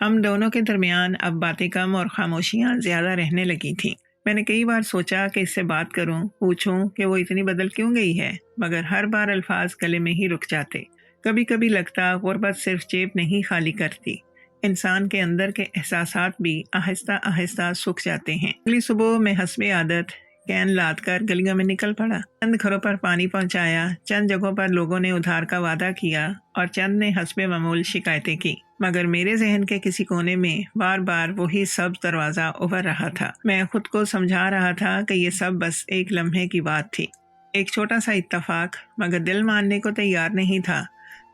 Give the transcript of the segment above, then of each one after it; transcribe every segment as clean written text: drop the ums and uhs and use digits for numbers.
ہم دونوں کے درمیان اب باتیں کم اور خاموشیاں زیادہ رہنے لگی تھیں۔ میں نے کئی بار سوچا کہ اس سے بات کروں، پوچھوں کہ وہ اتنی بدل کیوں گئی ہے، مگر ہر بار الفاظ گلے میں ہی رک جاتے۔ کبھی کبھی لگتا غربت صرف جیب نہیں خالی کرتی، انسان کے اندر کے احساسات بھی آہستہ آہستہ سوکھ جاتے ہیں۔ اگلی صبح میں حسب عادت کین لاد کر گلیوں میں نکل پڑا۔ چند گھروں پر پانی پہنچایا، چند جگہوں پر لوگوں نے ادھار کا وعدہ کیا اور چند نے حسب معمول شکایتیں کی، مگر میرے ذہن کے کسی کونے میں بار بار وہی سبز دروازہ ابھر رہا تھا۔ میں خود کو سمجھا رہا تھا کہ یہ سب بس ایک لمحے کی بات تھی، ایک چھوٹا سا اتفاق، مگر دل ماننے کو تیار نہیں تھا۔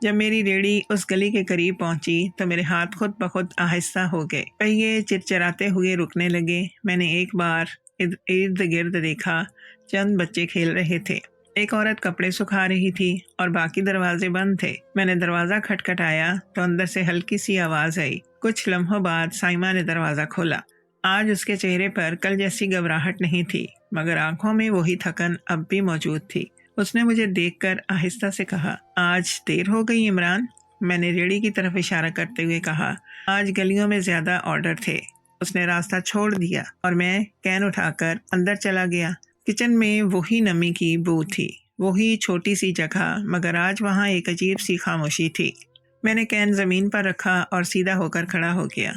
جب میری ریڑھی اس گلی کے قریب پہنچی تو میرے ہاتھ خود بخود آہستہ ہو گئے، پہیے چرچراتے ہوئے رکنے لگے۔ میں نے ایک بار ارد گرد دیکھا، چند بچے کھیل رہے تھے، ایک عورت کپڑے سکھا رہی تھی اور باقی دروازے بند تھے۔ میں نے دروازہ کھٹکھٹایا تو اندر سے ہلکی سی آواز آئی۔ کچھ لمحوں بعد سائمہ نے دروازہ کھولا۔ آج اس کے چہرے پر کل جیسی گھبراہٹ نہیں تھی، مگر آنکھوں میں وہی تھکن اب بھی موجود تھی۔ اس نے مجھے دیکھ کر آہستہ سے کہا، آج دیر ہو گئی عمران؟ میں نے ریڑھی کی طرف اشارہ کرتے ہوئے کہا، آج گلیوں میں زیادہ آرڈر تھے۔ اس نے راستہ چھوڑ دیا اور میں کین اٹھا کر اندر چلا گیا۔ کچن میں وہی نمی کی بو تھی، وہی چھوٹی سی جگہ، مگر آج وہاں ایک عجیب سی خاموشی تھی۔ میں نے کین زمین پر رکھا اور سیدھا ہو کر کھڑا ہو گیا۔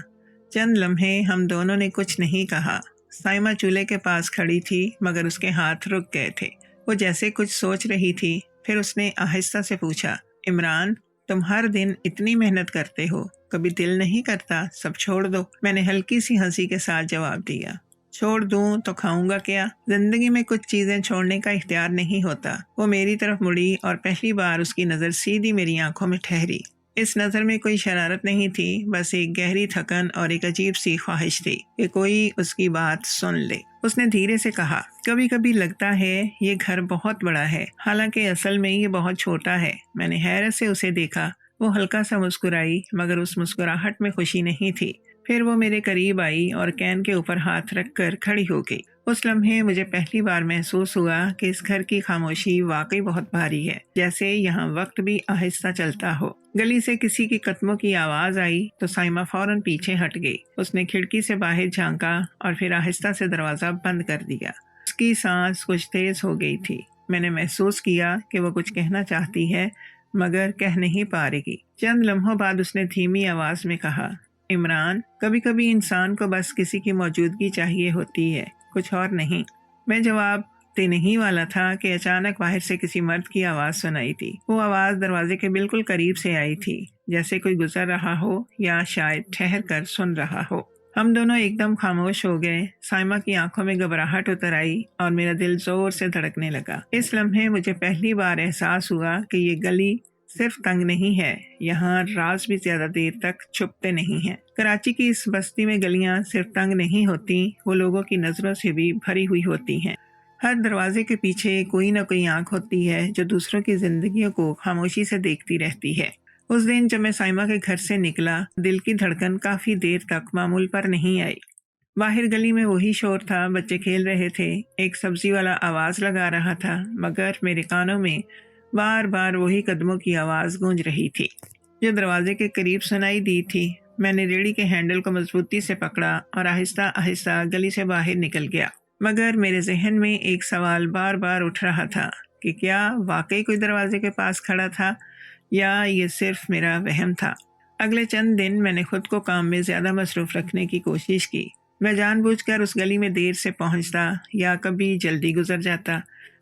چند لمحے ہم دونوں نے کچھ نہیں کہا۔ سائمہ چولہے کے پاس کھڑی تھی، مگر اس کے ہاتھ رک گئے تھے، وہ جیسے کچھ سوچ رہی تھی۔ پھر اس نے آہستہ سے پوچھا، عمران تم ہر دن اتنی محنت کرتے ہو، کبھی دل نہیں کرتا سب چھوڑ دو؟ میں نے ہلکی سی ہنسی کے ساتھ جواب دیا، چھوڑ دوں تو کھاؤں گا کیا؟ زندگی میں کچھ چیزیں چھوڑنے کا اختیار نہیں ہوتا۔ وہ میری طرف مڑی اور پہلی بار اس کی نظر سیدھی میری آنکھوں میں ٹھہری۔ اس نظر میں کوئی شرارت نہیں تھی، بس ایک گہری تھکن اور ایک عجیب سی خواہش تھی کہ کوئی اس کی بات سن لے۔ اس نے دھیرے سے کہا، کبھی کبھی لگتا ہے یہ گھر بہت بڑا ہے، حالانکہ اصل میں یہ بہت چھوٹا ہے۔ میں نے حیرت سے اسے دیکھا، وہ ہلکا سا مسکرائی، مگر اس مسکراہٹ میں خوشی نہیں تھی۔ پھر وہ میرے قریب آئی اور کین کے اوپر ہاتھ رکھ کر کھڑی ہو گئی۔ اس لمحے مجھے پہلی بار محسوس ہوا کہ اس گھر کی خاموشی واقعی بہت بھاری ہے، جیسے یہاں وقت بھی آہستہ چلتا ہو۔ گلی سے کسی کی قدموں کی آواز آئی تو سائمہ فوراً پیچھے ہٹ گئی۔ اس نے کھڑکی سے باہر جھانکا اور پھر آہستہ سے دروازہ بند کر دیا۔ اس کی سانس کچھ تیز ہو گئی تھی۔ میں نے محسوس کیا کہ وہ کچھ کہنا چاہتی ہے، مگر کہہ نہیں پا رہی۔ چند لمحوں بعد اس نے دھیمی آواز میں کہا، عمران کبھی کبھی انسان کو بس کسی کی موجودگی چاہیے ہوتی ہے، کچھ اور نہیں۔ میں جواب دینے والا تھا کہ اچانک باہر سے کسی مرد کی آواز سنائی دی۔ وہ آواز دروازے کے بالکل قریب سے آئی تھی، جیسے کوئی گزر رہا ہو یا شاید ٹھہر کر سن رہا ہو۔ ہم دونوں ایک دم خاموش ہو گئے۔ سائمہ کی آنکھوں میں گھبراہٹ اتر آئی اور میرا دل زور سے دھڑکنے لگا۔ اس لمحے مجھے پہلی بار احساس ہوا کہ یہ گلی صرف تنگ نہیں ہے، یہاں راز بھی زیادہ دیر تک چھپتے نہیں ہیں۔ کراچی کی اس بستی میں گلیاں صرف تنگ نہیں ہوتی، وہ لوگوں کی نظروں سے بھی بھری ہوئی ہوتی ہیں۔ ہر دروازے کے پیچھے کوئی نہ کوئی آنکھ ہوتی ہے جو دوسروں کی زندگیوں کو خاموشی سے دیکھتی رہتی ہے۔ اس دن جب میں سائمہ کے گھر سے نکلا، دل کی دھڑکن کافی دیر تک معمول پر نہیں آئی۔ باہر گلی میں وہی شور تھا، بچے کھیل رہے تھے، ایک سبزی والا آواز لگا رہا تھا، مگر میرے کانوں میں بار بار وہی قدموں کی آواز گونج رہی تھی جو دروازے کے قریب سنائی دی تھی۔ میں نے ریڑھی کے ہینڈل کو مضبوطی سے پکڑا اور آہستہ آہستہ گلی سے باہر نکل گیا، مگر میرے ذہن میں ایک سوال بار بار اٹھ رہا تھا کہ کیا واقعی کوئی دروازے کے پاس کھڑا تھا یا یہ صرف میرا وہم تھا۔ اگلے چند دن میں نے خود کو کام میں زیادہ مصروف رکھنے کی کوشش کی۔ میں جان بوجھ کر اس گلی میں دیر سے پہنچتا یا کبھی جلدی گزر جاتا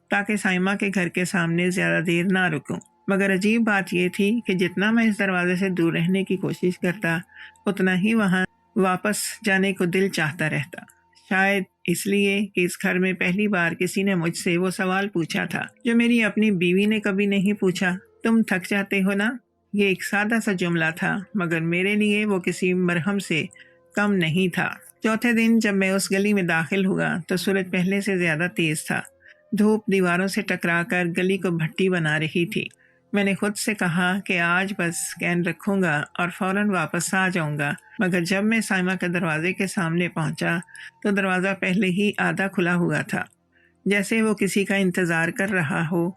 تاکہ سائمہ کے گھر کے سامنے زیادہ دیر نہ رکوں، مگر عجیب بات یہ تھی کہ جتنا میں اس دروازے سے دور رہنے کی کوشش کرتا، اتنا ہی وہاں واپس جانے کو دل چاہتا رہتا۔ شاید اس لیے کہ اس گھر میں پہلی بار کسی نے مجھ سے وہ سوال پوچھا تھا جو میری اپنی بیوی نے کبھی نہیں پوچھا، تم تھک جاتے ہو نا؟ یہ ایک سادہ سا جملہ تھا، مگر میرے لیے وہ کسی مرہم سے کم نہیں تھا۔ چوتھے دن جب میں اس گلی میں داخل ہوا تو سورج پہلے سے زیادہ تیز تھا۔ دھوپ دیواروں سے ٹکرا کر گلی کو بھٹی بنا رہی تھی۔ میں نے خود سے کہا کہ آج بس کین رکھوں گا اور فوراً واپس آ جاؤں گا، مگر جب میں سائمہ کے دروازے کے سامنے پہنچا تو دروازہ پہلے ہی آدھا کھلا ہوا تھا، جیسے وہ کسی کا انتظار کر رہا ہو۔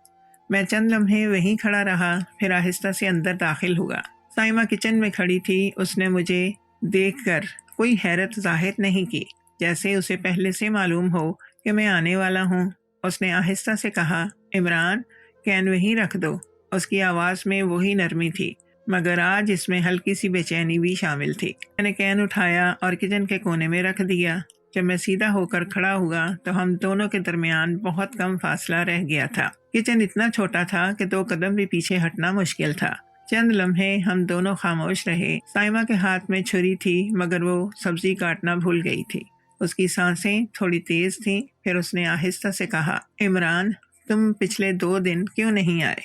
میں چند لمحے وہیں کھڑا رہا، پھر آہستہ سے اندر داخل ہوا۔ سائمہ کچن میں کھڑی تھی، اس نے مجھے دیکھ کر کوئی حیرت ظاہر نہیں کی، جیسے اسے پہلے سے معلوم ہو کہ میں آنے والا ہوں۔ اس نے آہستہ سے کہا، عمران، کین وہیں رکھ دو۔ اس کی آواز میں وہی نرمی تھی، مگر آج اس میں ہلکی سی بے چینی بھی شامل تھی۔ میں نے کین اٹھایا اور کچن کے کونے میں رکھ دیا۔ جب میں سیدھا ہو کر کھڑا ہوا تو ہم دونوں کے درمیان بہت کم فاصلہ رہ گیا تھا۔ کچن اتنا چھوٹا تھا کہ 2 قدم بھی پیچھے ہٹنا مشکل تھا۔ چند لمحے ہم دونوں خاموش رہے۔ سائمہ کے ہاتھ میں چھری تھی، مگر وہ سبزی کاٹنا بھول گئی تھی۔ اس کی سانسیں تھوڑی تیز تھیں۔ پھر اس نے آہستہ سے کہا، عمران، تم پچھلے 2 دن کیوں نہیں آئے؟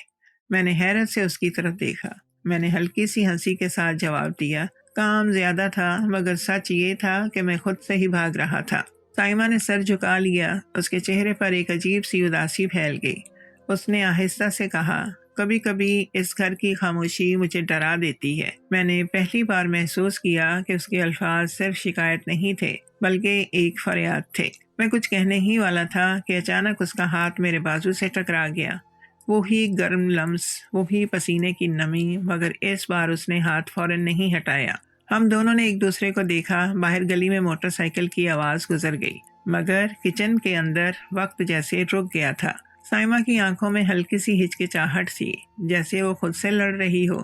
میں نے حیرت سے اس کی طرف دیکھا۔ میں نے ہلکی سی ہنسی کے ساتھ جواب دیا، کام زیادہ تھا، مگر سچ یہ تھا کہ میں خود سے ہی بھاگ رہا تھا۔ سائمہ نے سر جھکا لیا۔ اس کے چہرے پر ایک عجیب سی اداسی پھیل گئی۔ اس نے آہستہ سے کہا، کبھی کبھی اس گھر کی خاموشی مجھے ڈرا دیتی ہے۔ میں نے پہلی بار محسوس کیا کہ اس کے الفاظ صرف شکایت نہیں تھے، بلکہ ایک فریاد تھے۔ میں کچھ کہنے ہی والا تھا کہ اچانک اس کا ہاتھ میرے بازو سے ٹکرا گیا۔ وہی گرم لمس، وہی پسینے کی نمی، مگر اس بار اس نے ہاتھ فوراً نہیں ہٹایا۔ ہم دونوں نے ایک دوسرے کو دیکھا۔ باہر گلی میں موٹر سائیکل کی آواز گزر گئی، مگر کچن کے اندر وقت جیسے رک گیا تھا۔ سائمہ کی آنکھوں میں ہلکی سی ہچکچاہٹ تھی، جیسے وہ خود سے لڑ رہی ہو۔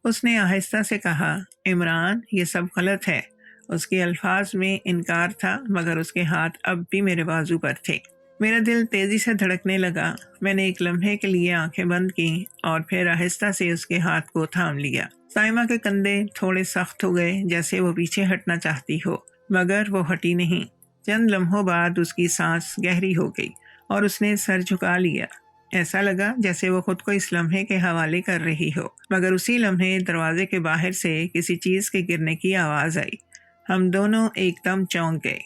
اس نے آہستہ سے کہا، عمران، یہ سب غلط ہے۔ اس کے الفاظ میں انکار تھا، مگر اس کے ہاتھ اب بھی میرے بازو پر تھے۔ میرا دل تیزی سے دھڑکنے لگا۔ میں نے ایک لمحے کے لیے آنکھیں بند کی اور پھر آہستہ سے اس کے ہاتھ کو تھام لیا۔ سائمہ کے کندھے تھوڑے سخت ہو گئے، جیسے وہ پیچھے ہٹنا چاہتی ہو، مگر وہ ہٹی نہیں۔ چند لمحوں بعد اس کی سانس گہری ہو گئی اور اس نے سر جھکا لیا۔ ایسا لگا جیسے وہ خود کو اس لمحے کے حوالے کر رہی ہو، مگر اسی لمحے دروازے کے باہر سے کسی چیز کے گرنے کی آواز آئی۔ ہم دونوں ایک دم چونک گئے۔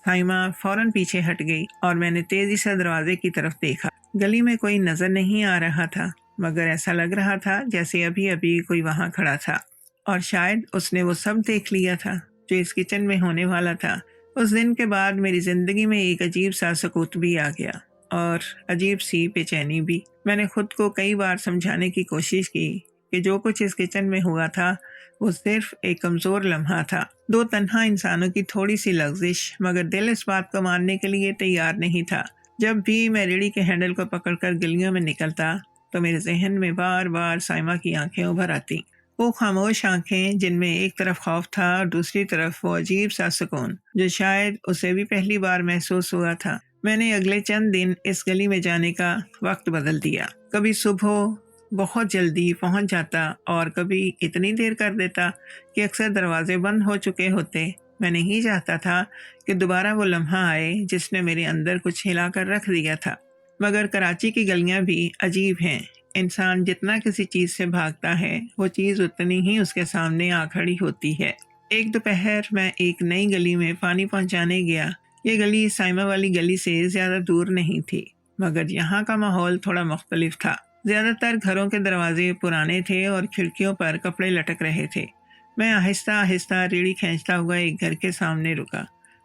سائمہ فوراً پیچھے ہٹ گئی اور میں نے تیزی سے دروازے کی طرف دیکھا۔ گلی میں کوئی نظر نہیں آ رہا تھا، مگر ایسا لگ رہا تھا جیسے ابھی ابھی کوئی وہاں کھڑا تھا، اور شاید اس نے وہ سب دیکھ لیا تھا جو اس کچن میں ہونے والا تھا۔ اس دن کے بعد میری زندگی میں ایک عجیب سا سکوت بھی آ گیا، اور عجیب سی بے چینی بھی۔ میں نے خود کو کئی بار سمجھانے کی کوشش کی کہ جو کچھ اس کچن میں ہوا تھا وہ صرف ایک کمزور لمحہ تھا، 2 تنہا انسانوں کی تھوڑی سی لغزش، مگر دل اس بات کو ماننے کے لیے تیار نہیں تھا۔ جب بھی میں ریڑھی کے ہینڈل کو پکڑ کر گلیوں میں نکلتا تو میرے ذہن میں بار بار سائمہ کی آنکھیں ابھر آتی، وہ خاموش آنکھیں جن میں ایک طرف خوف تھا اور دوسری طرف وہ عجیب سا سکون جو شاید اسے بھی پہلی بار محسوس ہوا تھا۔ میں نے اگلے چند دن اس گلی میں جانے کا وقت بدل دیا۔ کبھی صبح بہت جلدی پہنچ جاتا اور کبھی اتنی دیر کر دیتا کہ اکثر دروازے بند ہو چکے ہوتے۔ میں نہیں چاہتا تھا کہ دوبارہ وہ لمحہ آئے جس نے میرے اندر کچھ ہلا کر رکھ دیا تھا۔ مگر کراچی کی گلیاں بھی عجیب ہیں۔ انسان جتنا کسی چیز سے بھاگتا ہے، وہ چیز اتنی ہی اس کے سامنے آ کھڑی ہوتی ہے۔ ایک دوپہر میں ایک نئی گلی میں پانی پہنچانے گیا۔ یہ گلی سائمہ والی گلی سے زیادہ دور نہیں تھی، مگر یہاں کا ماحول تھوڑا مختلف تھا۔ زیادہ تر گھروں کے دروازے پرانے تھے اور کھڑکیوں پر کپڑے لٹک رہے تھے۔ میں آہستہ آہستہ ریڑھی کھینچتا ہوا ایک گھر کے سامنے رکا،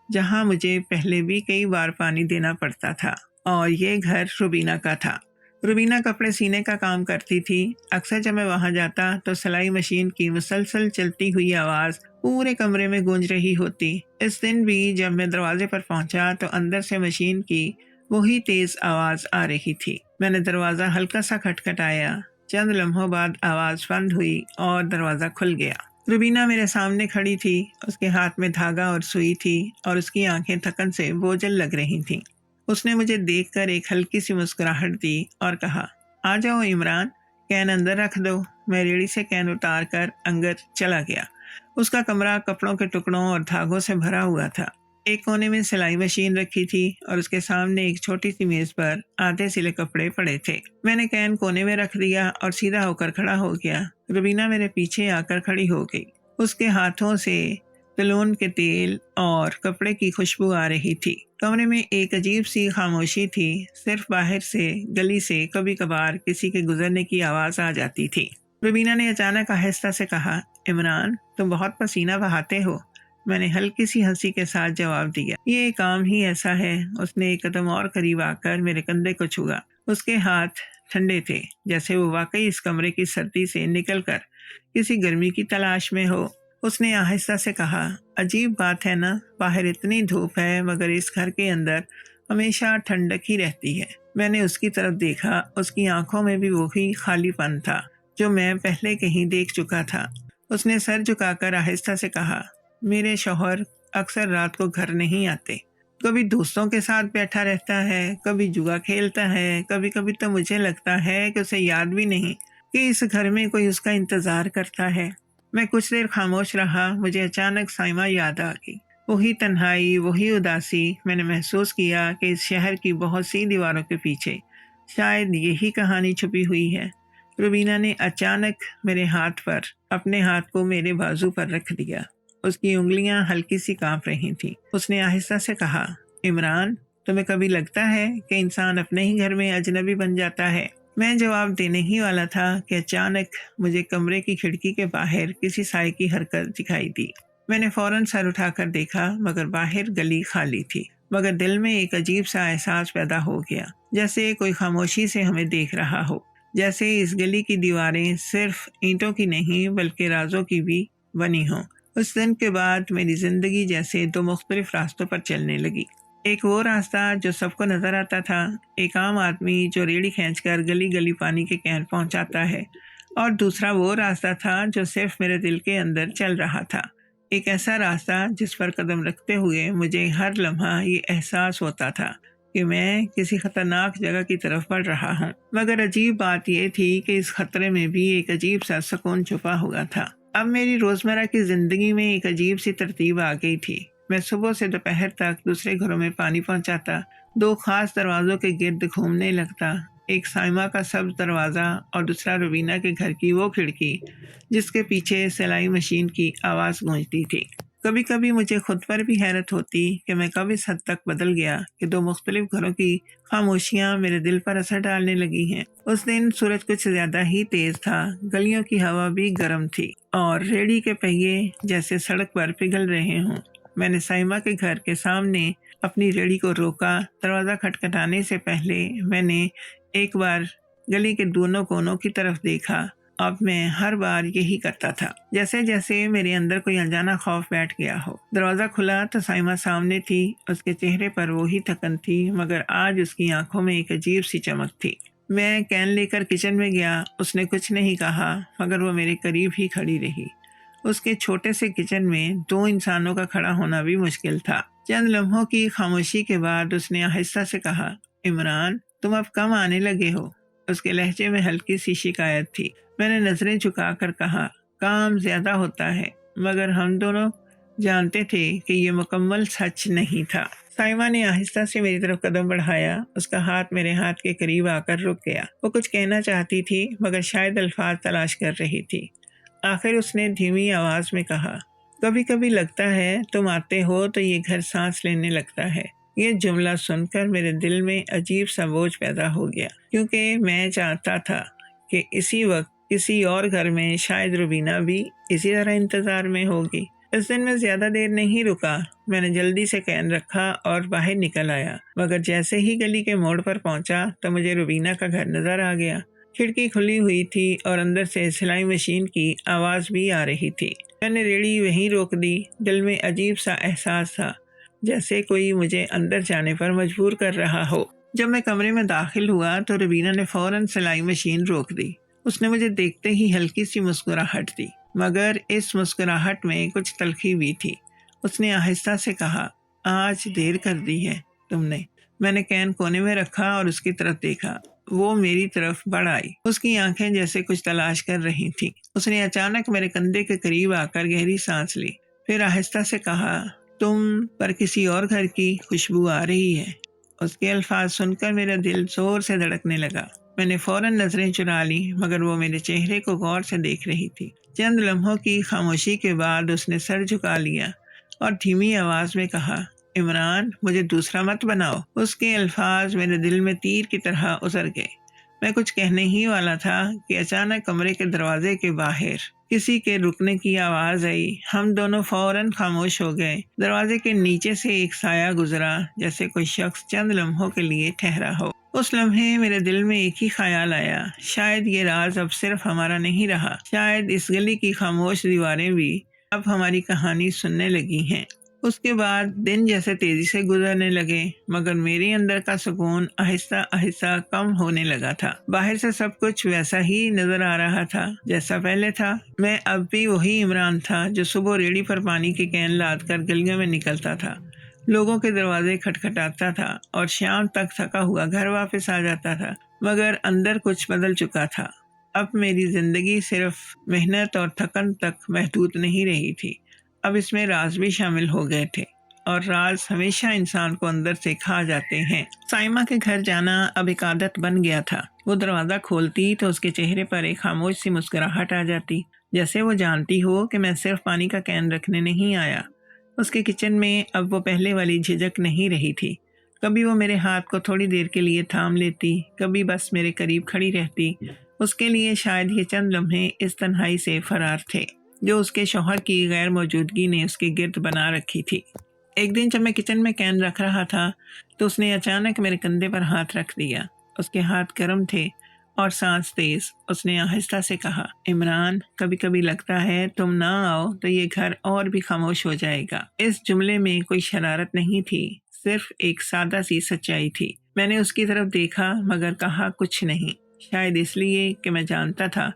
جہاں مجھے پہلے بھی کئی بار پانی دینا پڑتا تھا، اور یہ گھر روبینہ کا تھا۔ روبینہ کپڑے سینے کا کام کرتی تھی۔ اکثر جب میں وہاں جاتا تو سلائی مشین کی مسلسل چلتی ہوئی آواز پورے کمرے میں گونج رہی ہوتی۔ اس دن بھی جب میں دروازے پر پہنچا تو اندر سے مشین کی وہی تیز آواز آ رہی تھی۔ میں نے دروازہ ہلکا سا کھٹکھٹایا۔ چند لمحوں بعد آواز بند ہوئی اور دروازہ کھل گیا۔ روبینہ میرے سامنے کھڑی تھی۔ اس کے ہاتھ میں دھاگا اور سوئی تھی اور اس کی آنکھیں تھکن سے بوجھل لگ رہی تھیں۔ اس نے مجھے دیکھ کر ایک ہلکی سی مسکراہٹ دی اور کہا، آ جاؤ عمران، کین اندر رکھ دو۔ میں ریڑھی سے کین اتار کر اندر چلا گیا۔ اس کا کمرہ کپڑوں کے ٹکڑوں اور دھاگوں سے بھرا ہوا تھا۔ ایک کونے میں سلائی مشین رکھی تھی اور اس کے سامنے ایک چھوٹی سی میز پر آدھے سلے کپڑے پڑے تھے۔ میں نے کین کونے میں رکھ دیا اور سیدھا ہو کر کھڑا ہو گیا۔ روبینہ میرے پیچھے آ کر کھڑی ہو گئی۔ اس کے ہاتھوں سے کلون کے تیل اور کپڑے کی خوشبو آ رہی تھی۔ کمرے میں ایک عجیب سی خاموشی تھی، صرف باہر سے گلی سے کبھی کبھار کسی کے گزرنے کی آواز آ جاتی تھی۔ روبینہ نے اچانک آہستہ سے کہا، عمران، تم بہت پسینہ بہاتے ہو۔ میں نے ہلکی سی ہنسی کے ساتھ جواب دیا، یہ کام ہی ایسا ہے۔ اس نے ایک قدم اور قریب آ کر میرے کندھے کو چھوا۔ اس کے ہاتھ ٹھنڈے تھے، جیسے وہ واقعی اس کمرے کی سردی سے نکل کر کسی گرمی کی تلاش میں ہو۔ اس نے آہستہ سے کہا، عجیب بات ہے نا، باہر اتنی دھوپ ہے مگر اس گھر کے اندر ہمیشہ ٹھنڈک ہی رہتی ہے۔ میں نے اس کی طرف دیکھا، اس کی آنکھوں میں بھی وہی خالی پن تھا جو میں پہلے کہیں دیکھ چکا تھا۔ اس نے سر جھکا کر آہستہ سے کہا، میرے شوہر اکثر رات کو گھر نہیں آتے، کبھی دوستوں کے ساتھ بیٹھا رہتا ہے، کبھی جوا کھیلتا ہے، کبھی کبھی تو مجھے لگتا ہے کہ اسے یاد بھی نہیں کہ اس گھر میں کوئی اس کا انتظار کرتا ہے۔ میں کچھ دیر خاموش رہا، مجھے اچانک سائمہ یاد آ گئی۔ وہی تنہائی، وہی اداسی۔ میں نے محسوس کیا کہ اس شہر کی بہت سی دیواروں کے پیچھے شاید یہی کہانی چھپی ہوئی ہے۔ روبینہ نے اچانک میرے ہاتھ پر اپنے ہاتھ کو میرے بازو پر رکھ دیا۔ اس کی انگلیاں ہلکی سی کانپ رہی تھیں۔ اس نے آہستہ سے کہا، عمران، تمہیں کبھی لگتا ہے کہ انسان اپنے ہی گھر میں اجنبی بن جاتا ہے؟ میں جواب دینے ہی والا تھا کہ اچانک مجھے کمرے کی کھڑکی کے باہر کسی سائے کی حرکت دکھائی دی۔ میں نے فوراً سر اٹھا کر دیکھا مگر باہر گلی خالی تھی، مگر دل میں ایک عجیب سا احساس پیدا ہو گیا، جیسے کوئی خاموشی سے ہمیں دیکھ رہا ہو، جیسے اس گلی کی دیواریں صرف اینٹوں کی نہیں بلکہ رازوں کی بھی بنی ہوں۔ اس دن کے بعد میری زندگی جیسے دو مختلف راستوں پر چلنے لگی۔ ایک وہ راستہ جو سب کو نظر آتا تھا، ایک عام آدمی جو ریڑھی کھینچ کر گلی گلی پانی کے کین پہنچاتا ہے، اور دوسرا وہ راستہ تھا جو صرف میرے دل کے اندر چل رہا تھا، ایک ایسا راستہ جس پر قدم رکھتے ہوئے مجھے ہر لمحہ یہ احساس ہوتا تھا کہ میں کسی خطرناک جگہ کی طرف بڑھ رہا ہوں۔ مگر عجیب بات یہ تھی کہ اس خطرے میں بھی ایک عجیب سا سکون چھپا ہوا تھا۔ اب میری روزمرہ کی زندگی میں ایک عجیب سی ترتیب آ گئی تھی۔ میں صبح سے دوپہر تک دوسرے گھروں میں پانی پہنچاتا، دو خاص دروازوں کے گرد گھومنے لگتا، ایک سائمہ کا سبز دروازہ اور دوسرا روبینہ کے گھر کی وہ کھڑکی جس کے پیچھے سلائی مشین کی آواز گونجتی تھی۔ کبھی کبھی مجھے خود پر بھی حیرت ہوتی کہ میں کب اس حد تک بدل گیا کہ دو مختلف گھروں کی خاموشیاں میرے دل پر اثر ڈالنے لگی ہیں۔ اس دن سورج کچھ زیادہ ہی تیز تھا، گلیوں کی ہوا بھی گرم تھی اور ریڑھی کے پہیے جیسے سڑک پر پگھل رہے ہوں۔ میں نے سائمہ کے گھر کے سامنے اپنی ریڑھی کو روکا۔ دروازہ کھٹکھٹانے سے پہلے میں نے ایک بار گلی کے دونوں کونوں کی طرف دیکھا۔ اب میں ہر بار یہی کرتا تھا، جیسے جیسے میرے اندر کوئی انجانا خوف بیٹھ گیا ہو۔ دروازہ کھلا تو سائمہ سامنے تھی، اس کے چہرے پر وہی تھکن تھی مگر آج اس کی آنکھوں میں ایک عجیب سی چمک تھی۔ میں کین لے کر کچن میں گیا، اس نے کچھ نہیں کہا مگر وہ میرے قریب ہی کھڑی رہی۔ اس کے چھوٹے سے کچن میں دو انسانوں کا کھڑا ہونا بھی مشکل تھا۔ چند لمحوں کی خاموشی کے بعد اس نے آہستہ سے کہا، عمران، تم اب کم آنے لگے ہو۔ اس کے لہجے میں ہلکی سی شکایت تھی۔ میں نے نظریں جھکا کر کہا، کام زیادہ ہوتا ہے، مگر ہم دونوں جانتے تھے کہ یہ مکمل سچ نہیں تھا۔ سائمہ نے آہستہ سے میری طرف قدم بڑھایا، اس کا ہاتھ میرے ہاتھ کے قریب آ کر رک گیا۔ وہ کچھ کہنا چاہتی تھی مگر شاید الفاظ تلاش کر رہی تھی۔ آخر اس نے دھیمی آواز میں کہا، کبھی کبھی لگتا ہے تم آتے ہو تو یہ گھر سانس لینے لگتا ہے۔ یہ جملہ سن کر میرے دل میں عجیب سا بوجھ پیدا ہو گیا، کیونکہ میں چاہتا تھا کہ اسی وقت کسی اور گھر میں شاید روبینہ بھی اسی طرح انتظار میں ہوگی۔ اس دن میں زیادہ دیر نہیں رکا، میں نے جلدی سے کین رکھا اور باہر نکل آیا، مگر جیسے ہی گلی کے موڑ پر پہنچا تو مجھے روبینہ کا گھر نظر آ گیا۔ کھڑکی کھلی ہوئی تھی اور اندر سے سلائی مشین کی آواز بھی آ رہی تھی۔ میں نے ریڑھی وہیں روک دی۔ دل میں عجیب سا احساس تھا، جیسے کوئی مجھے اندر جانے پر مجبور کر رہا ہو۔ جب میں کمرے میں داخل ہوا تو روبینہ نے فوراً سلائی مشین روک دی۔ اس نے مجھے دیکھتے ہی ہلکی سی مسکراہٹ دی، مگر اس مسکراہٹ میں کچھ تلخی بھی تھی۔ اس نے آہستہ سے کہا، آج دیر کر دی ہے تم نے۔ میں نے کین کونے میں رکھا اور اس کی طرف دیکھا۔ وہ میری طرف بڑھ آئی، اس کی آنکھیں جیسے کچھ تلاش کر رہی تھیں۔ اس نے اچانک میرے کندھے کے قریب آ کر گہری سانس لی، پھر آہستہ سے کہا، تم پر کسی اور گھر کی خوشبو آ رہی ہے۔ اس کے الفاظ سن کر میرا دل زور سے دھڑکنے لگا۔ میں نے فوراً نظریں چرا لی مگر وہ میرے چہرے کو غور سے دیکھ رہی تھی۔ چند لمحوں کی خاموشی کے بعد اس نے سر جھکا لیا اور دھیمی آواز میں کہا، عمران، مجھے دوسرا مت بناؤ۔ اس کے الفاظ میرے دل میں تیر کی طرح اتر گئے۔ میں کچھ کہنے ہی والا تھا کہ اچانک کمرے کے دروازے کے باہر کسی کے رکنے کی آواز آئی۔ ہم دونوں فوراً خاموش ہو گئے۔ دروازے کے نیچے سے ایک سایہ گزرا، جیسے کوئی شخص چند لمحوں کے لیے ٹھہرا ہو۔ اس لمحے میرے دل میں ایک ہی خیال آیا، شاید یہ راز اب صرف ہمارا نہیں رہا، شاید اس گلی کی خاموش دیواریں بھی اب ہماری کہانی سننے لگی ہیں۔ اس کے بعد دن جیسے تیزی سے گزرنے لگے، مگر میرے اندر کا سکون آہستہ آہستہ کم ہونے لگا تھا۔ باہر سے سب کچھ ویسا ہی نظر آ رہا تھا جیسا پہلے تھا۔ میں اب بھی وہی عمران تھا جو صبح ریڑھی پر پانی کی کین لاد کر گلیوں میں نکلتا تھا، لوگوں کے دروازے کھٹکھٹاتا تھا اور شام تک تھکا ہوا گھر واپس آ جاتا تھا، مگر اندر کچھ بدل چکا تھا۔ اب میری زندگی صرف محنت اور تھکن تک محدود نہیں رہی تھی، اب اس میں راز بھی شامل ہو گئے تھے، اور راز ہمیشہ انسان کو اندر سے کھا جاتے ہیں۔ سائمہ کے گھر جانا اب ایک عادت بن گیا تھا۔ وہ دروازہ کھولتی تو اس کے چہرے پر ایک خاموش سی مسکراہٹ آ جاتی، جیسے وہ جانتی ہو کہ میں صرف پانی کا کین رکھنے نہیں آیا۔ اس کے کچن میں اب وہ پہلے والی جھجک نہیں رہی تھی۔ کبھی وہ میرے ہاتھ کو تھوڑی دیر کے لیے تھام لیتی، کبھی بس میرے قریب کھڑی رہتی۔ اس کے لیے شاید یہ چند لمحے اس تنہائی سے فرار تھے جو اس کے شوہر کی غیر موجودگی نے اس کے گرد بنا رکھی تھی۔ ایک دن جب میں کچن میں کین رکھ رہا تھا تو اس نے اچانک میرے کندھے پر ہاتھ رکھ دیا۔ اس کے ہاتھ گرم تھے اور سانس تیز۔ اس نے آہستہ سے کہا، عمران، کبھی کبھی لگتا ہے تم نہ آؤ تو یہ گھر اور بھی خاموش ہو جائے گا۔ اس جملے میں کوئی شرارت نہیں تھی، صرف ایک سادہ سی سچائی تھی۔ میں نے اس کی طرف دیکھا مگر کہا کچھ نہیں، شاید اس لیے کہ میں جانتا تھا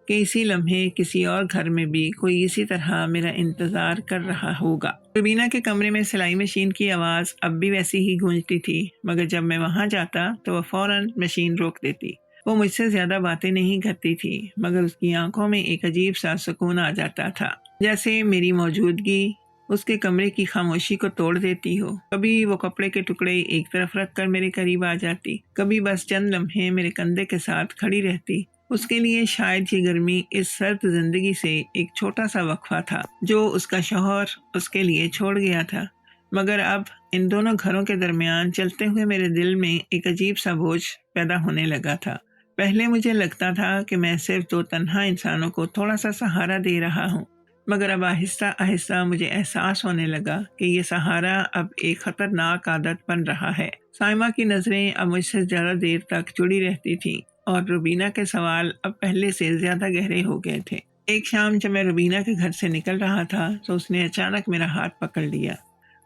کہ اسی لمحے کسی اور گھر میں بھی کوئی اسی طرح میرا انتظار کر رہا ہوگا۔ روبینہ کے کمرے میں سلائی مشین کی آواز اب بھی ویسی ہی گونجتی تھی، مگر جب میں وہاں جاتا تو وہ فوراً مشین روک دیتی۔ وہ مجھ سے زیادہ باتیں نہیں کرتی تھی، مگر اس کی آنکھوں میں ایک عجیب سا سکون آ جاتا تھا، جیسے میری موجودگی اس کے کمرے کی خاموشی کو توڑ دیتی ہو۔ کبھی وہ کپڑے کے ٹکڑے ایک طرف رکھ کر میرے قریب آ جاتی، کبھی بس چند لمحے میرے کندھے کے ساتھ کھڑی رہتی۔ اس کے لیے شاید یہ گرمی اس سرد زندگی سے ایک چھوٹا سا وقفہ تھا جو اس کا شوہر اس کے لیے چھوڑ گیا تھا، مگر اب ان دونوں گھروں کے درمیان چلتے ہوئے میرے دل میں ایک عجیب سا بوجھ پیدا ہونے لگا تھا۔ پہلے مجھے لگتا تھا کہ میں صرف دو تنہا انسانوں کو تھوڑا سا سہارا دے رہا ہوں، مگر اب آہستہ آہستہ مجھے احساس ہونے لگا کہ یہ سہارا اب ایک خطرناک عادت بن رہا ہے۔ سائمہ کی نظریں اب مجھ سے زیادہ دیر تک جڑی رہتی تھیں، اور روبینہ کے سوال اب پہلے سے زیادہ گہرے ہو گئے تھے۔ ایک شام جب میں روبینہ کے گھر سے نکل رہا تھا تو اس نے اچانک میرا ہاتھ پکڑ لیا۔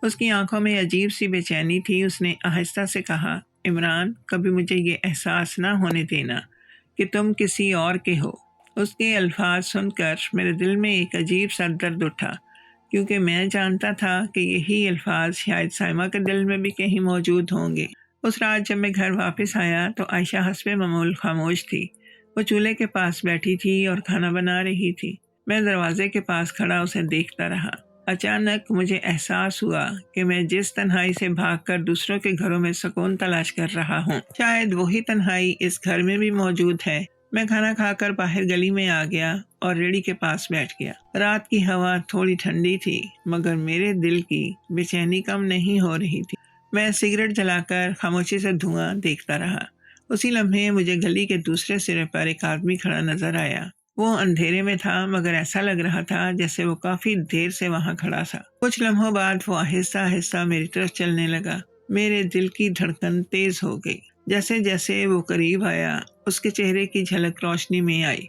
اس کی آنکھوں میں عجیب سی بے چینی تھی۔ اس نے آہستہ سے کہا، عمران، کبھی مجھے یہ احساس نہ ہونے دینا کہ تم کسی اور کے ہو۔ اس کے الفاظ سن کر میرے دل میں ایک عجیب سا درد اٹھا، کیونکہ میں جانتا تھا کہ یہی الفاظ شاید سائمہ کے دل میں بھی کہیں موجود ہوں گے۔ اس رات جب میں گھر واپس آیا تو عائشہ حسب معمول خاموش تھی۔ وہ چولہے کے پاس بیٹھی تھی اور کھانا بنا رہی تھی۔ میں دروازے کے پاس کھڑا اسے دیکھتا رہا۔ اچانک مجھے احساس ہوا کہ میں جس تنہائی سے بھاگ کر دوسروں کے گھروں میں سکون تلاش کر رہا ہوں، شاید وہی تنہائی اس گھر میں بھی موجود ہے۔ میں کھانا کھا کر باہر گلی میں آ گیا اور ریڑھی کے پاس بیٹھ گیا۔ رات کی ہوا تھوڑی ٹھنڈی تھی، مگر میرے دل کی بے چینی کم نہیں ہو رہی تھی۔ میں سگریٹ جلا کر خاموشی سے دھواں دیکھتا رہا۔ اسی لمحے مجھے گلی کے دوسرے سرے پر ایک آدمی کھڑا نظر آیا۔ وہ اندھیرے میں تھا، مگر ایسا لگ رہا تھا جیسے وہ کافی دیر سے وہاں کھڑا تھا۔ کچھ لمحوں بعد وہ آہستہ آہستہ میری طرف چلنے لگا۔ میرے دل کی دھڑکن تیز ہو گئی۔ جیسے جیسے وہ قریب آیا، اس کے چہرے کی جھلک روشنی میں آئی۔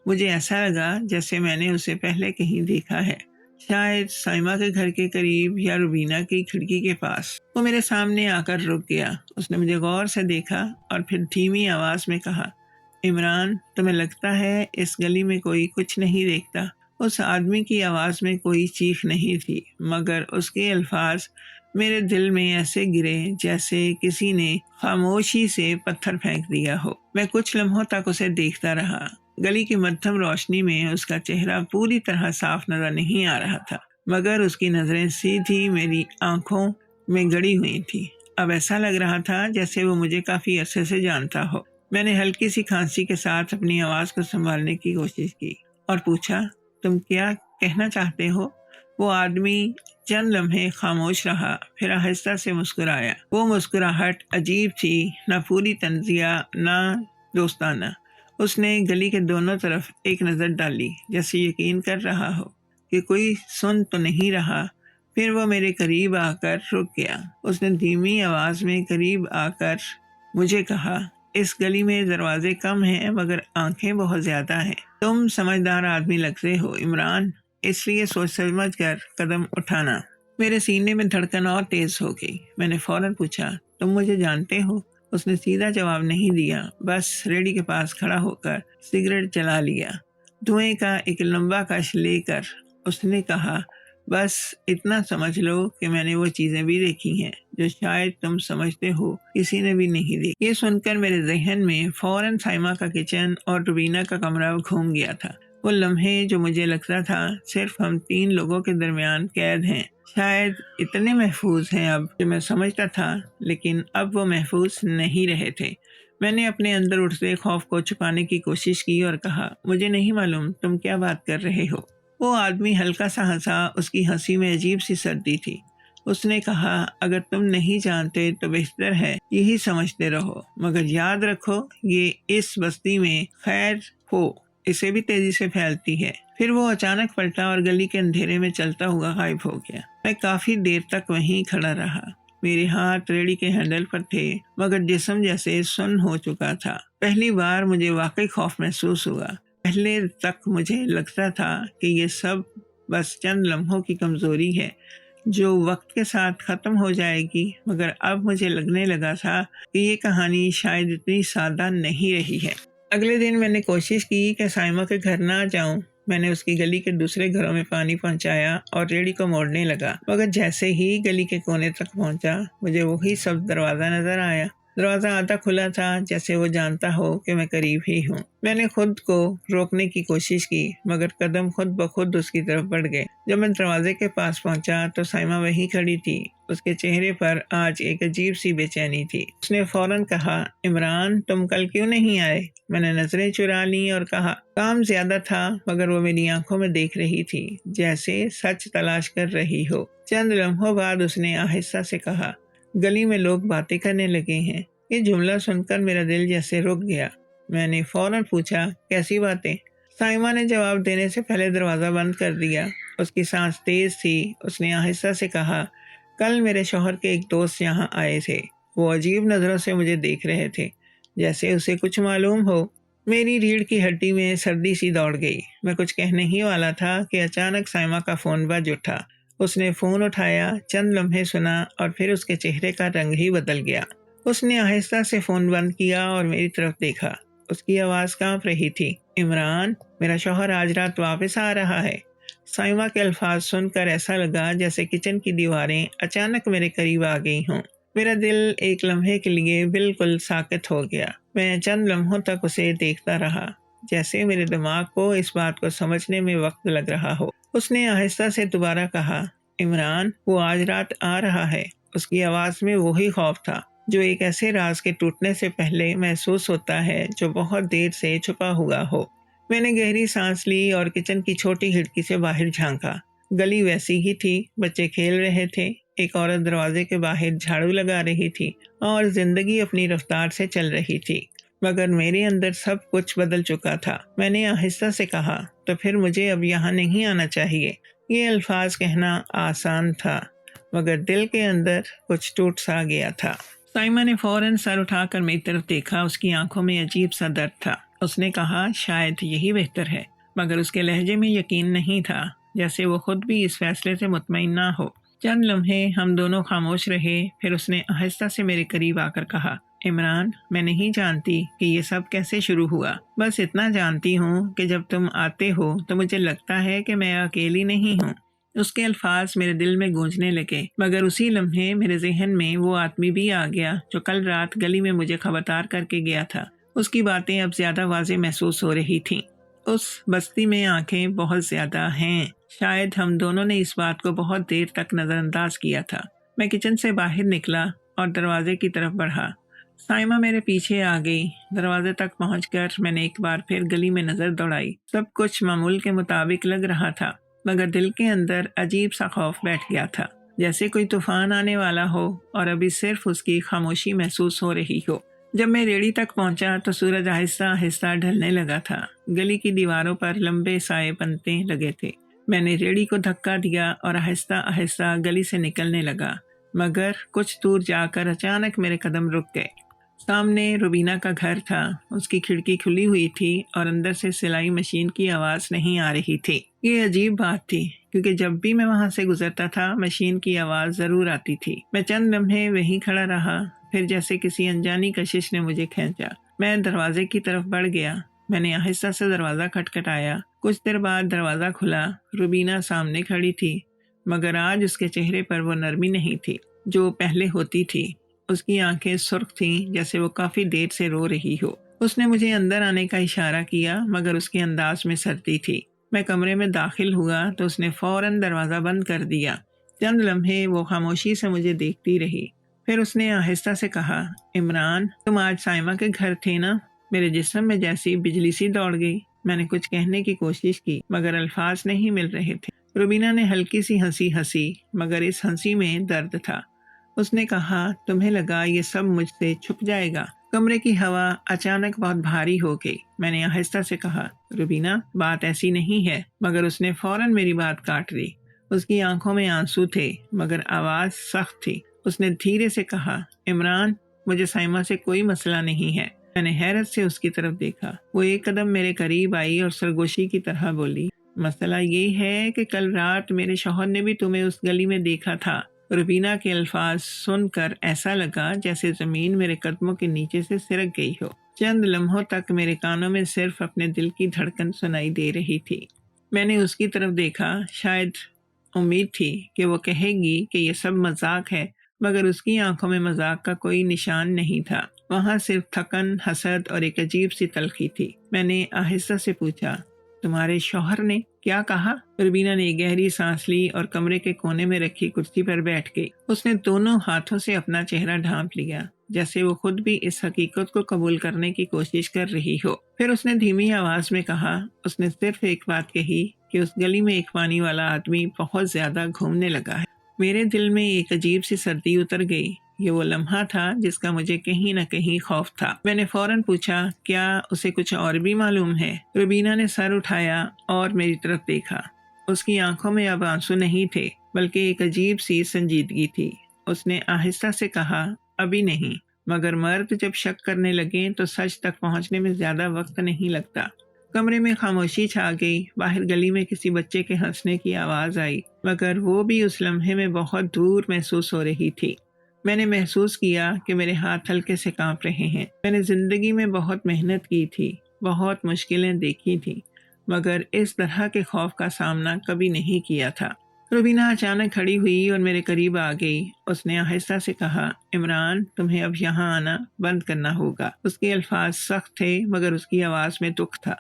مجھے ایسا لگا جیسے میں نے اسے پہلے کہیں دیکھا ہے، شاید سائمہ کے گھر کے قریب یا روبینہ کی کھڑکی کے پاس۔ وہ میرے سامنے آ کر رک گیا۔ اس نے مجھے غور سے دیکھا اور پھر دھیمی آواز میں کہا، عمران، تمہیں لگتا ہے اس گلی میں کوئی کچھ نہیں دیکھتا؟ اس آدمی کی آواز میں کوئی چیخ نہیں تھی، مگر اس کے الفاظ میرے دل میں ایسے گرے جیسے کسی نے خاموشی سے پتھر پھینک دیا ہو۔ میں کچھ لمحوں تک اسے دیکھتا رہا۔ گلی کی مدھم روشنی میں اس کا چہرہ پوری طرح صاف نظر نہیں آ رہا تھا، مگر اس کی نظریں سیدھی میری آنکھوں میں گڑی ہوئی تھی۔ اب ایسا لگ رہا تھا جیسے وہ مجھے کافی عرصے سے جانتا ہو۔ میں نے ہلکی سی کھانسی کے ساتھ اپنی آواز کو سنبھالنے کی کوشش کی اور پوچھا، تم کیا کہنا چاہتے ہو؟ وہ آدمی چند لمحے خاموش رہا، پھر آہستہ سے مسکرایا۔ وہ مسکراہٹ عجیب تھی، نہ پوری طنزیہ نہ دوستانہ۔ اس نے گلی کے دونوں طرف ایک نظر ڈالی، جیسے یقین کر رہا ہو کہ کوئی سن تو نہیں رہا۔ پھر وہ میرے قریب آ کر رک گیا۔ اس نے دھیمی آواز میں قریب آ کر مجھے کہا، اس گلی میں دروازے کم ہیں مگر آنکھیں بہت زیادہ ہیں۔ تم سمجھدار آدمی لگتے ہو عمران۔ اس لیے سوچ سمجھ کر قدم اٹھانا۔ میرے سینے میں دھڑکن اور تیز ہو گئی۔ میں نے فوراً پوچھا، تم مجھے جانتے ہو؟ اس نے سیدھا جواب نہیں دیا، بس ریڑھی کے پاس کھڑا ہو کر سگریٹ جلا لیا۔ دھوئیں کا ایک لمبا کش لے کر اس نے کہا، بس اتنا سمجھ لو کہ میں نے وہ چیزیں بھی دیکھی ہیں جو شاید تم سمجھتے ہو کسی نے بھی نہیں دیکھی۔ یہ سن کر میرے ذہن میں فوراً سائمہ کا کچن اور روبینہ کا کمرہ گھوم گیا تھا۔ وہ لمحے جو مجھے لگتا تھا صرف ہم 3 لوگوں کے درمیان قید ہیں، شاید اتنے محفوظ ہیں اب جو میں سمجھتا تھا، لیکن اب وہ محفوظ نہیں رہے تھے۔ میں نے اپنے اندر اٹھتے خوف کو چھپانے کی کوشش کی اور کہا، مجھے نہیں معلوم تم کیا بات کر رہے ہو۔ وہ آدمی ہلکا سا ہنسا، اس کی ہنسی میں عجیب سی سردی تھی۔ اس نے کہا، اگر تم نہیں جانتے تو بہتر ہے یہی سمجھتے رہو، مگر یاد رکھو یہ اس بستی میں خیر ہو اسے بھی تیزی سے پھیلتی ہے۔ پھر وہ اچانک پلٹا اور گلی کے اندھیرے میں چلتا ہوا غائب ہو گیا۔ میں کافی دیر تک وہیں کھڑا رہا۔ میرے ہاتھ ریڑھی کے ہینڈل پر تھے، مگر جسم جیسے سن ہو چکا تھا۔ پہلی بار مجھے واقعی خوف محسوس ہوا۔ پہلے تک مجھے لگتا تھا کہ یہ سب بس چند لمحوں کی کمزوری ہے جو وقت کے ساتھ ختم ہو جائے گی، مگر اب مجھے لگنے لگا تھا کہ یہ کہانی شاید اتنی سادہ نہیں رہی ہے۔ اگلے دن میں نے کوشش کی کہ سائمہ کے گھر نہ جاؤں۔ میں نے اس کی گلی کے دوسرے گھروں میں پانی پہنچایا اور ریڑھی کو موڑنے لگا، مگر جیسے ہی گلی کے کونے تک پہنچا مجھے وہی سب دروازہ نظر آیا۔ دروازہ آدھا کھلا تھا، جیسے وہ جانتا ہو کہ میں قریب ہی ہوں۔ میں نے خود کو روکنے کی کوشش کی، مگر قدم خود بخود اس کی طرف بڑھ گئے۔ جب میں دروازے کے پاس پہنچا تو سائمہ وہیں کھڑی تھی۔ اس کے چہرے پر آج ایک عجیب سی بے چینی تھی۔ اس نے فوراً کہا، عمران تم کل کیوں نہیں آئے؟ میں نے نظریں چرا لیں اور کہا، کام زیادہ تھا، مگر وہ میری آنکھوں میں دیکھ رہی تھی جیسے سچ تلاش کر رہی ہو۔ چند لمحوں بعد اس نے آہستہ سے کہا، گلی میں لوگ باتیں کرنے لگے ہیں۔ یہ جملہ سن کر میرا دل جیسے رک گیا۔ میں نے فوراً پوچھا، کیسی باتیں؟ سائمہ نے جواب دینے سے پہلے دروازہ بند کر دیا۔ اس کی سانس تیز تھی۔ اس نے آہستہ سے کہا، کل میرے شوہر کے ایک دوست یہاں آئے تھے۔ وہ عجیب نظروں سے مجھے دیکھ رہے تھے، جیسے اسے کچھ معلوم ہو۔ میری ریڑھ کی ہڈی میں سردی سی دوڑ گئی۔ میں کچھ کہنے ہی والا تھا کہ اچانک سائمہ کا فون بج اٹھا۔ اس نے فون اٹھایا، چند لمحے سنا اور پھر اس کے چہرے کا رنگ ہی بدل گیا۔ اس نے آہستہ سے فون بند کیا اور میری طرف دیکھا۔ اس کی آواز کانپ رہی تھی، عمران میرا شوہر آج رات واپس آ رہا ہے۔ سائمہ کے الفاظ سن کر ایسا لگا جیسے کچن کی دیواریں اچانک میرے قریب آ گئی ہوں۔ میرا دل ایک لمحے کے لیے بالکل ساکت ہو گیا۔ میں چند لمحوں تک اسے دیکھتا رہا، جیسے میرے دماغ کو اس بات کو سمجھنے میں وقت لگ رہا ہو۔ اس نے آہستہ سے دوبارہ کہا، عمران وہ آج رات آ رہا ہے۔ اس کی آواز میں وہی خوف تھا جو ایک ایسے راز کے ٹوٹنے سے پہلے محسوس ہوتا ہے جو بہت دیر سے چھپا ہوا ہو۔ میں نے گہری سانس لی اور کچن کی چھوٹی کھڑکی سے باہر جھانکا۔ گلی ویسی ہی تھی، بچے کھیل رہے تھے، ایک عورت دروازے کے باہر جھاڑو لگا رہی تھی اور زندگی اپنی رفتار سے چل رہی تھی، مگر میرے اندر سب کچھ بدل چکا تھا۔ میں نے آہستہ سے کہا، تو پھر مجھے اب یہاں نہیں آنا چاہیے۔ یہ الفاظ کہنا آسان تھا، مگر دل کے اندر کچھ ٹوٹ سا گیا تھا۔ سائمہ نے فوراً سر اٹھا کر میری طرف دیکھا۔ اس کی آنکھوں میں عجیب سا درد تھا۔ اس نے کہا، شاید یہی بہتر ہے، مگر اس کے لہجے میں یقین نہیں تھا، جیسے وہ خود بھی اس فیصلے سے مطمئن نہ ہو۔ چند لمحے ہم دونوں خاموش رہے، پھر اس نے آہستہ سے میرے قریب آ کر کہا، عمران میں نہیں جانتی کہ یہ سب کیسے شروع ہوا، بس اتنا جانتی ہوں کہ جب تم آتے ہو تو مجھے لگتا ہے کہ میں اکیلی نہیں ہوں۔ اس کے الفاظ میرے دل میں گونجنے لگے، مگر اسی لمحے میرے ذہن میں وہ آدمی بھی آ گیا جو کل رات گلی میں مجھے خبردار کر کے گیا تھا۔ اس کی باتیں اب زیادہ واضح محسوس ہو رہی تھیں۔ اس بستی میں آنکھیں بہت زیادہ ہیں۔ شاید ہم دونوں نے اس بات کو بہت دیر تک نظر انداز کیا تھا۔ میں کچن سے باہر نکلا اور دروازے کی طرف بڑھا۔ سائمہ میرے پیچھے آ گئی۔ دروازے تک پہنچ کر میں نے ایک بار پھر گلی میں نظر دوڑائی۔ سب کچھ معمول کے مطابق لگ رہا تھا، مگر دل کے اندر عجیب سا خوف بیٹھ گیا تھا، جیسے کوئی طوفان آنے والا ہو اور ابھی صرف اس کی خاموشی محسوس ہو رہی ہو۔ جب میں ریڑھی تک پہنچا تو سورج آہستہ آہستہ ڈھلنے لگا تھا۔ گلی کی دیواروں پر لمبے سائے بنتے لگے تھے۔ میں نے ریڑھی کو دھکا دیا اور آہستہ آہستہ گلی سے نکلنے لگا، مگر کچھ دور جا کر اچانک میرے قدم رک گئے۔ سامنے روبینہ کا گھر تھا، اس کی کھڑکی کھلی ہوئی تھی اور اندر سے سلائی مشین کی آواز نہیں آ رہی تھی۔ یہ عجیب بات تھی کیونکہ جب بھی میں وہاں سے گزرتا تھا مشین کی آواز ضرور آتی تھی۔ میں چند لمحے وہیں کھڑا رہا، پھر جیسے کسی انجانی کشش نے مجھے کھینچا، میں دروازے کی طرف بڑھ گیا۔ میں نے آہستہ سے دروازہ کھٹکھٹایا۔ کچھ دیر بعد دروازہ کھلا۔ روبینہ سامنے کھڑی تھی، مگر آج اس کے چہرے پر وہ نرمی نہیں تھی جو پہلے ہوتی تھی۔ اس کی آنکھیں سرخ تھیں جیسے وہ کافی دیر سے رو رہی ہو۔ اس نے مجھے اندر آنے کا اشارہ کیا مگر اس کے انداز میں سردی تھی۔ میں کمرے میں داخل ہوا تو اس نے فوراً دروازہ بند کر دیا۔ چند لمحے وہ خاموشی سے مجھے دیکھتی رہی، پھر اس نے آہستہ سے کہا، عمران تم آج سائمہ کے گھر تھے نا؟ میرے جسم میں جیسی بجلی سی دوڑ گئی۔ میں نے کچھ کہنے کی کوشش کی مگر الفاظ نہیں مل رہے تھے۔ روبینہ نے ہلکی سی ہنسی ہنسی مگر اس ہنسی میں درد تھا۔ اس نے کہا، تمہیں لگا یہ سب مجھ سے چھپ جائے گا؟ کمرے کی ہوا اچانک بہت بھاری ہو گئی۔ میں نے آہستہ سے کہا، روبینہ بات ایسی نہیں ہے، مگر اس نے فوراً میری بات کاٹ دی۔ اس کی آنکھوں میں آنسو تھے مگر آواز سخت تھی۔ اس نے دھیرے سے کہا، عمران مجھے سائمہ سے کوئی مسئلہ نہیں ہے۔ میں نے حیرت سے اس کی طرف دیکھا۔ وہ ایک قدم میرے قریب آئی اور سرگوشی کی طرح بولی، مسئلہ یہ ہے کہ کل رات میرے شوہر نے بھی تمہیں اس گلی میں دیکھا تھا۔ روبینہ کے الفاظ سن کر ایسا لگا جیسے زمین میرے قدموں کے نیچے سے سرک گئی ہو۔ چند لمحوں تک میرے کانوں میں صرف اپنے دل کی دھڑکن سنائی دے رہی تھی۔ میں نے اس کی طرف دیکھا، شاید امید تھی کہ وہ کہے گی کہ یہ سب مذاق ہے، مگر اس کی آنکھوں میں مذاق کا کوئی نشان نہیں تھا۔ وہاں صرف تھکن، حسد اور ایک عجیب سی تلخی تھی۔ میں نے آہستہ سے پوچھا، تمہارے شوہر نے کیا کہا؟ روبینہ نے گہری سانس لی اور کمرے کے کونے میں رکھی کرسی پر بیٹھ گئی۔ اس نے دونوں ہاتھوں سے اپنا چہرہ ڈھانپ لیا جیسے وہ خود بھی اس حقیقت کو قبول کرنے کی کوشش کر رہی ہو۔ پھر اس نے دھیمی آواز میں کہا، اس نے صرف ایک بات کہی کہ اس گلی میں ایک پانی والا آدمی بہت زیادہ گھومنے لگا ہے۔ میرے دل میں ایک عجیب سی سردی اتر گئی۔ یہ وہ لمحہ تھا جس کا مجھے کہیں نہ کہیں خوف تھا۔ میں نے فوراً پوچھا، کیا اسے کچھ اور بھی معلوم ہے؟ روبینہ نے سر اٹھایا اور میری طرف دیکھا۔ اس کی آنکھوں میں اب آنسو نہیں تھے بلکہ ایک عجیب سی سنجیدگی تھی۔ اس نے آہستہ سے کہا، ابھی نہیں، مگر مرد جب شک کرنے لگیں تو سچ تک پہنچنے میں زیادہ وقت نہیں لگتا۔ کمرے میں خاموشی چھا گئی۔ باہر گلی میں کسی بچے کے ہنسنے کی آواز آئی مگر وہ بھی اس لمحے میں بہت دور محسوس ہو رہی تھی۔ میں نے محسوس کیا کہ میرے ہاتھ ہلکے سے کانپ رہے ہیں۔ میں نے زندگی میں بہت محنت کی تھی، بہت مشکلیں دیکھی تھیں، مگر اس طرح کے خوف کا سامنا کبھی نہیں کیا تھا۔ روبینہ اچانک کھڑی ہوئی اور میرے قریب آ گئی۔ اس نے آہستہ سے کہا، عمران تمہیں اب یہاں آنا بند کرنا ہوگا۔ اس کے الفاظ سخت تھے مگر اس کی آواز میں دکھ تھا،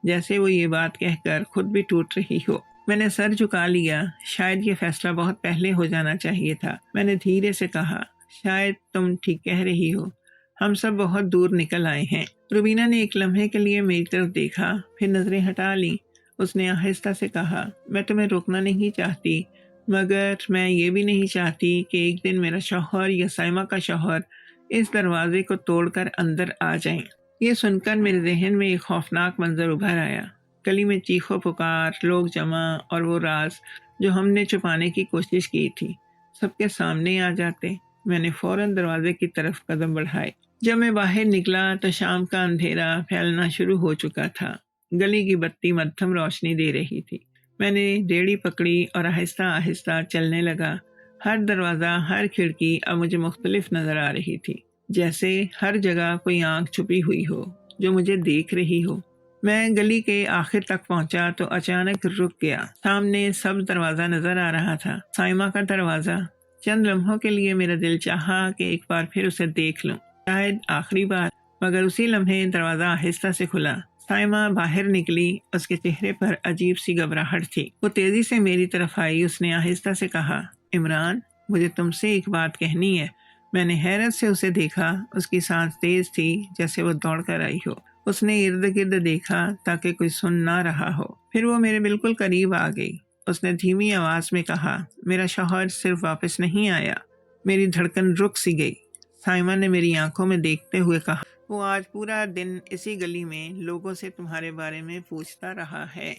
جیسے وہ یہ بات کہہ کر خود بھی ٹوٹ رہی ہو۔ میں نے سر جھکا لیا۔ شاید یہ فیصلہ بہت پہلے ہو جانا چاہیے تھا۔ میں نے دھیرے سے کہا، شاید تم ٹھیک کہہ رہی ہو، ہم سب بہت دور نکل آئے ہیں۔ روبینہ نے ایک لمحے کے لیے میری طرف دیکھا، پھر نظریں ہٹا لیں۔ اس نے آہستہ سے کہا، میں تمہیں روکنا نہیں چاہتی، مگر میں یہ بھی نہیں چاہتی کہ ایک دن میرا شوہر یا سائمہ کا شوہر اس دروازے کو توڑ کر اندر آ جائیں۔ یہ سن کر میرے ذہن میں ایک خوفناک منظر ابھر آیا۔ گلی میں چیخ و پکار، لوگ جمع، اور وہ راز جو ہم نے چھپانے کی کوشش کی تھی سب کے سامنے آ جاتے۔ میں نے فوراً دروازے کی طرف قدم بڑھائے۔ جب میں باہر نکلا تو شام کا اندھیرا پھیلنا شروع ہو چکا تھا۔ گلی کی بتی مدھم روشنی دے رہی تھی۔ میں نے ریڑھی پکڑی اور آہستہ آہستہ چلنے لگا۔ ہر دروازہ، ہر کھڑکی اب مجھے مختلف نظر آ رہی تھی، جیسے ہر جگہ کوئی آنکھ چھپی ہوئی ہو جو مجھے دیکھ رہی ہو۔ میں گلی کے آخر تک پہنچا تو اچانک رک گیا۔ سامنے سبز دروازہ نظر آ رہا تھا، سائمہ کا دروازہ۔ چند لمحوں کے لیے میرا دل چاہا کہ ایک بار پھر اسے دیکھ لوں، شاید آخری بار، مگر اسی لمحے دروازہ آہستہ سے کھلا۔ سائمہ باہر نکلی، اس کے چہرے پر عجیب سی گھبراہٹ تھی۔ وہ تیزی سے میری طرف آئی۔ اس نے آہستہ سے کہا، عمران مجھے تم سے ایک بات کہنی ہے۔ میں نے حیرت سے اسے دیکھا۔ اس کی سانس تیز تھی جیسے وہ دوڑ کر آئی ہو۔ اس نے ارد گرد دیکھا تاکہ کوئی سن نہ رہا ہو، پھر وہ میرے بالکل قریب آ گئی۔ اس نے دھیمی آواز میں کہا، میرا شوہر صرف واپس نہیں آیا۔ میری دھڑکن رک سی گئی۔ سائمہ نے میری آنکھوں میں دیکھتے ہوئے کہا، وہ آج پورا دن اسی گلی میں لوگوں سے تمہارے بارے میں پوچھتا رہا ہے۔